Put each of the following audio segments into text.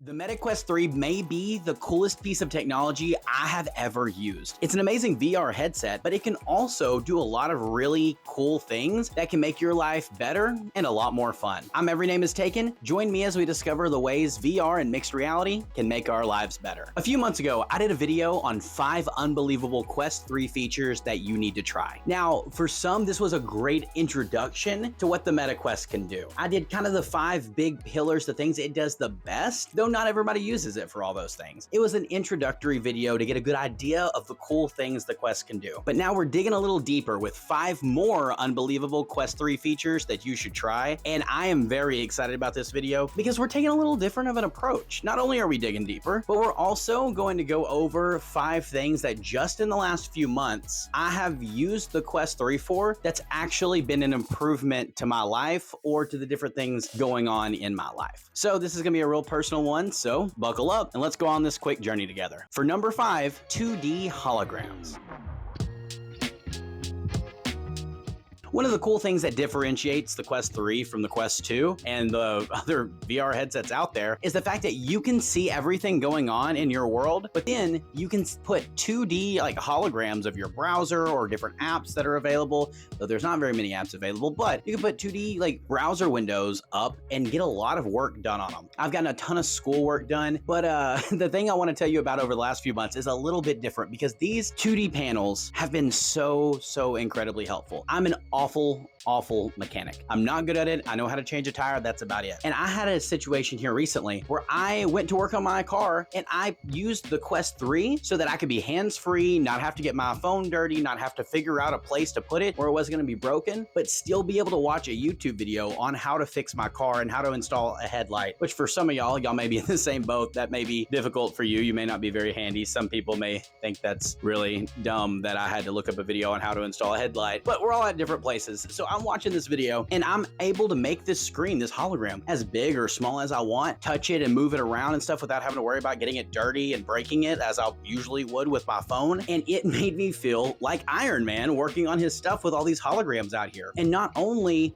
The Meta Quest 3 may be the coolest piece of technology I have ever used. It's an amazing VR headset, but it can also do a lot of really cool things that can make your life better and a lot more fun. I'm Every Name is Taken. Join me as we discover the ways VR and mixed reality can make our lives better. A few months ago, I did a video on 5 unbelievable Quest 3 features that you need to try. Now, for some, this was a great introduction to what the Meta Quest can do. I did kind of the 5 big pillars, the things it does the best, though not everybody uses it for all those things. It was an introductory video to get a good idea of the cool things the Quest can do. But now we're digging a little deeper with 5 more unbelievable Quest 3 features that you should try. And I am very excited about this video because we're taking a little different of an approach. Not only are we digging deeper, but we're also going to go over 5 things that just in the last few months, I have used the Quest 3 for that's actually been an improvement to my life or to the different things going on in my life. So this is gonna be a real personal one. So buckle up and let's go on this quick journey together. For number 5, 2D holograms. One of the cool things that differentiates the Quest 3 from the Quest 2 and the other VR headsets out there is the fact that you can see everything going on in your world, but then you can put 2D like holograms of your browser or different apps that are available, though there's not very many apps available, but you can put 2D like browser windows up and get a lot of work done on them. I've gotten a ton of schoolwork done, but the thing I want to tell you about over the last few months is a little bit different because these 2D panels have been so incredibly helpful. I'm an awful mechanic. I'm not good at it. I know how to change a tire. That's about it. And I had a situation here recently where I went to work on my car and I used the Quest 3 so that I could be hands-free, not have to get my phone dirty, not have to figure out a place to put it where it wasn't going to be broken, but still be able to watch a YouTube video on how to fix my car and how to install a headlight, which for some of y'all may be in the same boat. That may be difficult for you. You may not be very handy. Some people may think that's really dumb that I had to look up a video on how to install a headlight, but we're all at different places. So I'm watching this video and I'm able to make this screen, this hologram, as big or small as I want, touch it and move it around and stuff without having to worry about getting it dirty and breaking it as I usually would with my phone. And it made me feel like Iron Man working on his stuff with all these holograms out here. And not only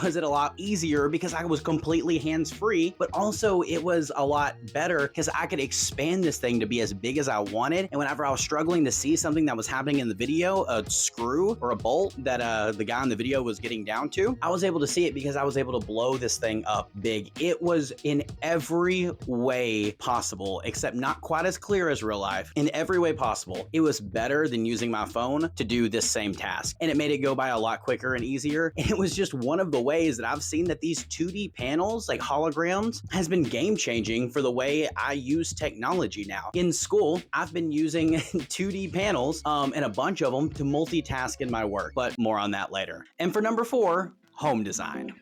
was it a lot easier because I was completely hands-free, but also it was a lot better because I could expand this thing to be as big as I wanted. And whenever I was struggling to see something that was happening in the video, a screw or a bolt that the guy in the video was getting down to, I was able to see it because I was able to blow this thing up big. It was in every way possible, except not quite as clear as real life. In every way possible, it was better than using my phone to do this same task. And it made it go by a lot quicker and easier. And it was just one of the ways that I've seen that these 2D panels, like holograms, has been game changing for the way I use technology now. In school, I've been using 2D panels and a bunch of them to multitask in my work, but more on that later. And for number 4, home design.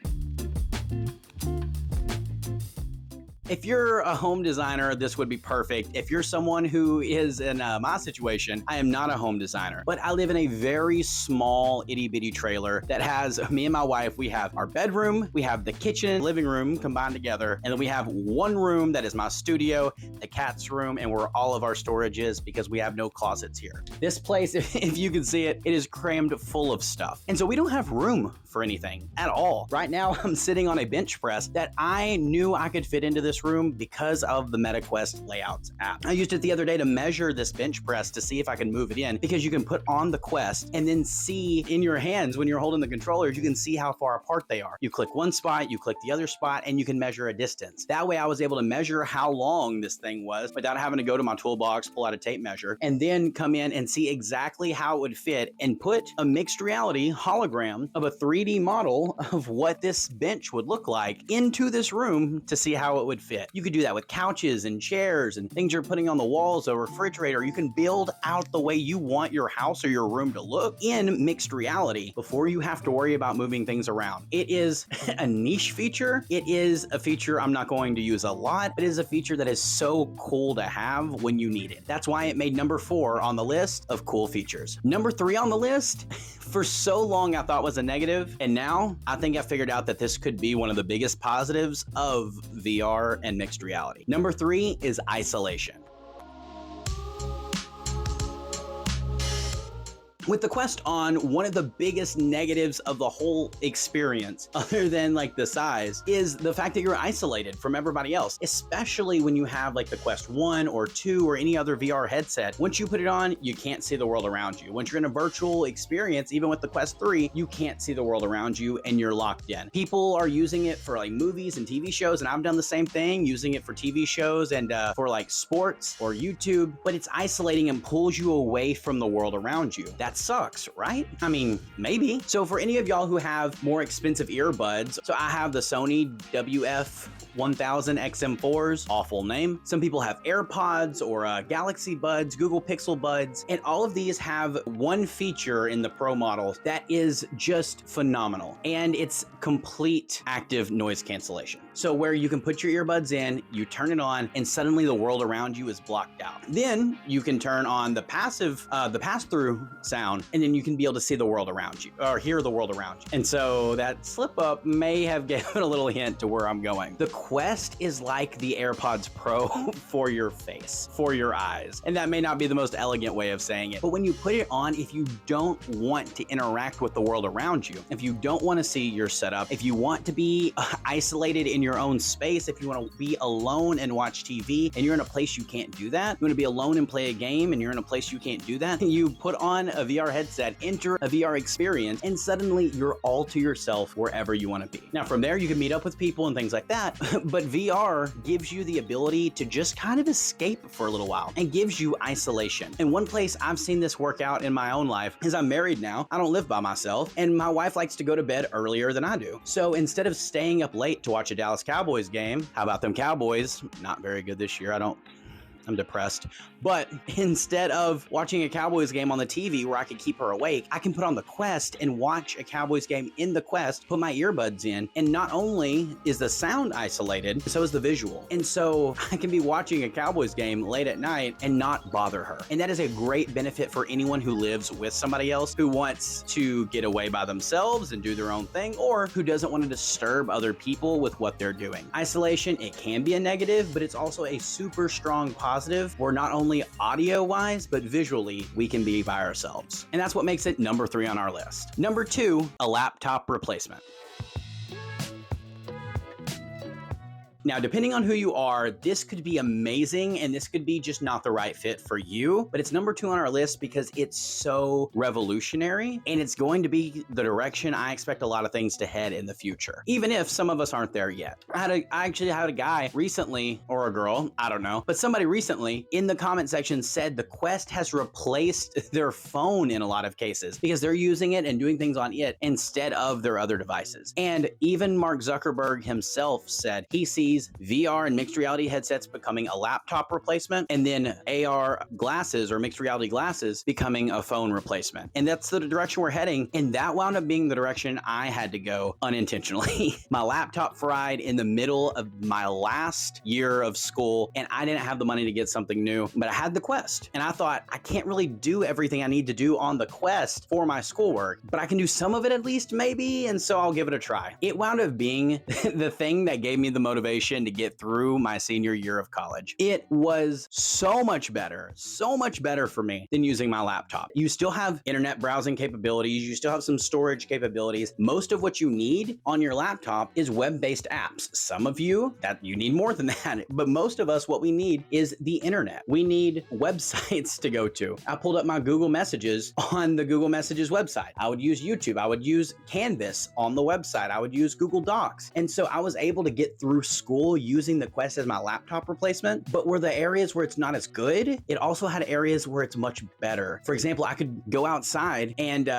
If you're a home designer, this would be perfect. If you're someone who is in my situation, I am not a home designer, but I live in a very small itty bitty trailer that has me and my wife. We have our bedroom, we have the kitchen and living room combined together, and then we have one room that is my studio, the cat's room, and where all of our storage is because we have no closets here. This place, if you can see it, it is crammed full of stuff. And so we don't have room for anything at all. Right now, I'm sitting on a bench press that I knew I could fit into this room because of the Meta Quest Layouts app. I used it the other day to measure this bench press to see if I can move it in because you can put on the Quest and then see in your hands when you're holding the controllers, you can see how far apart they are. You click one spot, you click the other spot, and you can measure a distance. That way I was able to measure how long this thing was without having to go to my toolbox, pull out a tape measure, and then come in and see exactly how it would fit and put a mixed reality hologram of a 3D model of what this bench would look like into this room to see how it would fit. You could do that with couches and chairs and things you're putting on the walls, a refrigerator. You can build out the way you want your house or your room to look in mixed reality before you have to worry about moving things around. It is a niche feature. It is a feature I'm not going to use a lot, but it is a feature that is so cool to have when you need it. That's why it made number 4 on the list of cool features. Number 3 on the list, for so long I thought was a negative, and now I think I figured out that this could be one of the biggest positives of VR and mixed reality. Number 3 is isolation. With the Quest on, one of the biggest negatives of the whole experience, other than like the size, is the fact that you're isolated from everybody else, especially when you have like the Quest 1 or 2 or any other VR headset. Once you put it on, you can't see the world around you. Once you're in a virtual experience, even with the Quest 3, you can't see the world around you and you're locked in. People are using it for like movies and TV shows, and I've done the same thing, using it for TV shows and for like sports or YouTube, but it's isolating and pulls you away from the world around you. That sucks, right? I mean, maybe. So for any of y'all who have more expensive earbuds, so I have the Sony WF-1000 XM4s, awful name. Some people have AirPods or Galaxy Buds, Google Pixel Buds, and all of these have one feature in the Pro models that is just phenomenal, and it's complete active noise cancellation. So where you can put your earbuds in, you turn it on, and suddenly the world around you is blocked out. Then you can turn on the pass-through sound, and then you can be able to see the world around you, or hear the world around you. And so that slip up may have given a little hint to where I'm going. The Quest is like the AirPods Pro for your face, for your eyes. And that may not be the most elegant way of saying it, but when you put it on, if you don't want to interact with the world around you, if you don't want to see your setup, if you want to be isolated in your own space, if you want to be alone and watch TV and you're in a place you can't do that, you want to be alone and play a game and you're in a place you can't do that, you put on a VR headset, enter a VR experience, and suddenly you're all to yourself wherever you want to be. Now from there you can meet up with people and things like that, but VR gives you the ability to just kind of escape for a little while and gives you isolation. And one place I've seen this work out in my own life is I'm married now, I don't live by myself, and my wife likes to go to bed earlier than I do. So instead of staying up late to watch a Dallas Cowboys game, how about them Cowboys? Not very good this year. I'm depressed. But instead of watching a Cowboys game on the TV where I could keep her awake, I can put on the Quest and watch a Cowboys game in the Quest, put my earbuds in, and not only is the sound isolated, so is the visual. And so I can be watching a Cowboys game late at night and not bother her. And that is a great benefit for anyone who lives with somebody else who wants to get away by themselves and do their own thing, or who doesn't want to disturb other people with what they're doing. Isolation, it can be a negative, but it's also a super strong positive where not only audio-wise, but visually, we can be by ourselves. And that's what makes it number 3 on our list. Number 2, a laptop replacement. Now, depending on who you are, this could be amazing and this could be just not the right fit for you, but it's number 2 on our list because it's so revolutionary and it's going to be the direction I expect a lot of things to head in the future, even if some of us aren't there yet. I actually had a guy recently, or a girl, I don't know, but somebody recently in the comment section said the Quest has replaced their phone in a lot of cases because they're using it and doing things on it instead of their other devices. And even Mark Zuckerberg himself said he sees VR and mixed reality headsets becoming a laptop replacement, and then AR glasses or mixed reality glasses becoming a phone replacement. And that's the direction we're heading, and that wound up being the direction I had to go unintentionally. My laptop fried in the middle of my last year of school, and I didn't have the money to get something new, but I had the Quest. And I thought, I can't really do everything I need to do on the Quest for my schoolwork, but I can do some of it at least, maybe, and so I'll give it a try. It wound up being the thing that gave me the motivation to get through my senior year of college. It was so much better for me than using my laptop. You still have internet browsing capabilities, you still have some storage capabilities. Most of what you need on your laptop is web-based apps. Some of you, that you need more than that, but most of us, what we need is the internet. We need websites to go to. I pulled up my Google Messages on the Google Messages website. I would use YouTube. I would use Canvas on the website. I would use Google Docs. And so I was able to get through school using the Quest as my laptop replacement, but were the areas where it's not as good, it also had areas where it's much better. For example, I could go outside and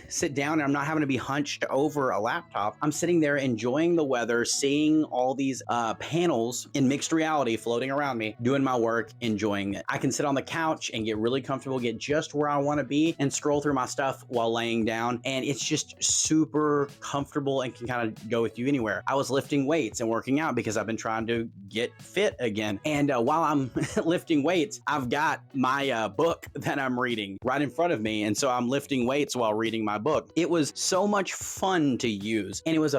sit down and I'm not having to be hunched over a laptop. I'm sitting there enjoying the weather, seeing all these panels in mixed reality floating around me, doing my work, enjoying it. I can sit on the couch and get really comfortable, get just where I want to be and scroll through my stuff while laying down. And it's just super comfortable and can kind of go with you anywhere. I was lifting weights and working out because I've been trying to get fit again. And while I'm lifting weights, I've got my book that I'm reading right in front of me. And so I'm lifting weights while reading my book. It was so much fun to use. And it was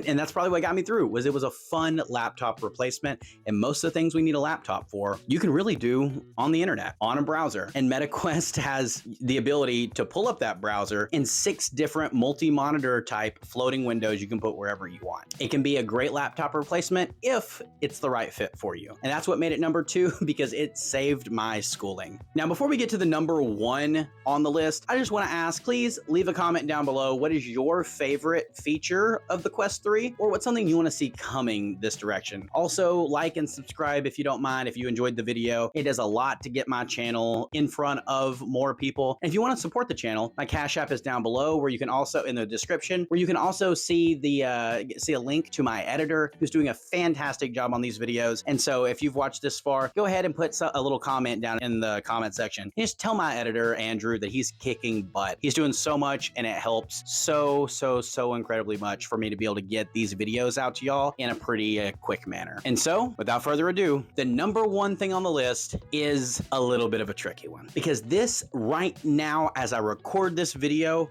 and that's probably what got me through, it was a fun laptop replacement. And most of the things we need a laptop for, you can really do on the internet, on a browser. And MetaQuest has the ability to pull up that browser in 6 different multi-monitor type floating windows you can put wherever you want. It can be a great laptop replacement if it's the right fit for you. And that's what made it number 2, because it saved my schooling. Now, before we get to the number 1 on the list, I just want to ask, please leave a comment down below. What is your favorite feature of the Quest 3, or what's something you want to see coming this direction? Also, like and subscribe if you don't mind, if you enjoyed the video. It does a lot to get my channel in front of more people. And if you want to support the channel, my Cash App is down below, where you can also, in the description, where you can also see a link to my editor, who's doing a fantastic job on these videos. And so if you've watched this far, go ahead and put a little comment down in the comment section. And just tell my editor, Andrew, that he's kicking butt. He's doing so much, and it helps so incredibly much for me to be able to get these videos out to y'all in a pretty quick manner. And so, without further ado, the number 1 thing on the list is a little bit of a tricky one, because this right now, as I record this video,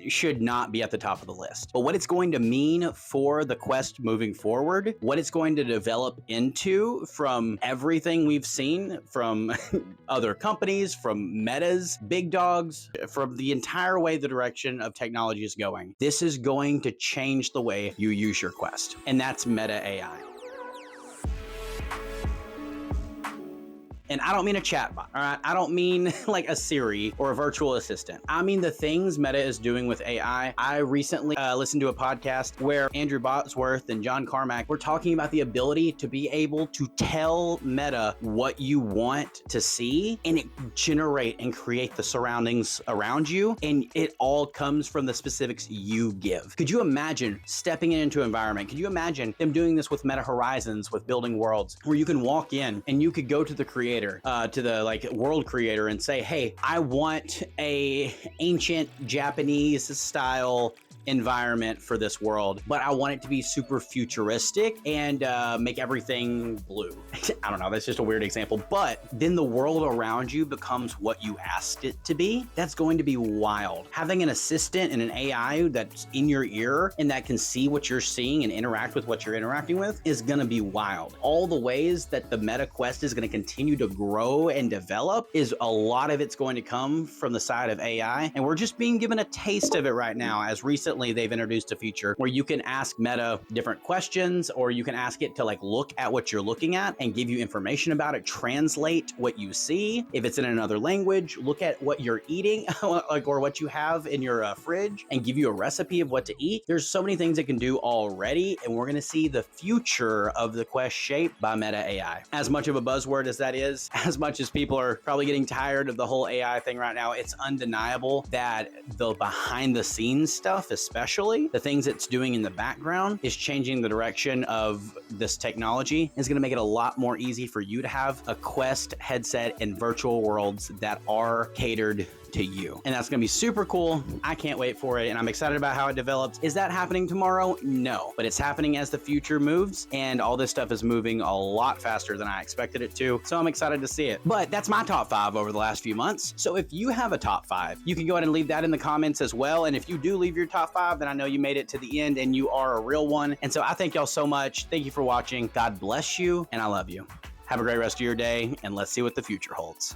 should not be at the top of the list. But what it's going to mean for the Quest moving forward, what it's going to develop into from everything we've seen from other companies, from Meta's big dogs, from the entire way the direction of technology is going. This is going to change the way you use your Quest, and that's Meta AI. And I don't mean a chatbot, all right? I don't mean like a Siri or a virtual assistant. I mean the things Meta is doing with AI. I recently listened to a podcast where Andrew Bosworth and John Carmack were talking about the ability to be able to tell Meta what you want to see, and it generate and create the surroundings around you, and it all comes from the specifics you give. Could you imagine stepping into an environment? Could you imagine them doing this with Meta Horizons, with building worlds, where you can walk in and you could go to the creator, to the world creator, and say, hey, I want a ancient Japanese style environment for this world, but I want it to be super futuristic and make everything blue. I don't know, that's just a weird example, but then the world around you becomes what you asked it to be. That's going to be wild. Having an assistant and an AI that's in your ear and that can see what you're seeing and interact with what you're interacting with is gonna be wild. All the ways that the Meta Quest is gonna continue to grow and develop, is a lot of it's going to come from the side of AI, and we're just being given a taste of it right now, as recently they've introduced a feature where you can ask Meta different questions, or you can ask it to look at what you're looking at and give you information about it, translate what you see. If it's in another language, look at what you're eating, or what you have in your fridge, and give you a recipe of what to eat. There's so many things it can do already, and we're gonna see the future of the Quest shaped by Meta AI. As much of a buzzword as that is, as much as people are probably getting tired of the whole AI thing right now, it's undeniable that the behind the scenes stuff, especially the things it's doing in the background, is changing the direction of this technology. It's going to make it a lot more easy for you to have a Quest headset in virtual worlds that are catered to you. And that's going to be super cool. I can't wait for it, and I'm excited about how it develops. Is that happening tomorrow? No, but it's happening as the future moves, and all this stuff is moving a lot faster than I expected it to. So I'm excited to see it. But that's my top 5 over the last few months. So if you have a top 5, you can go ahead and leave that in the comments as well. And if you do leave your top 5, then I know you made it to the end and you are a real one. And so I thank y'all so much. Thank you for watching. God bless you, and I love you. Have a great rest of your day, and let's see what the future holds.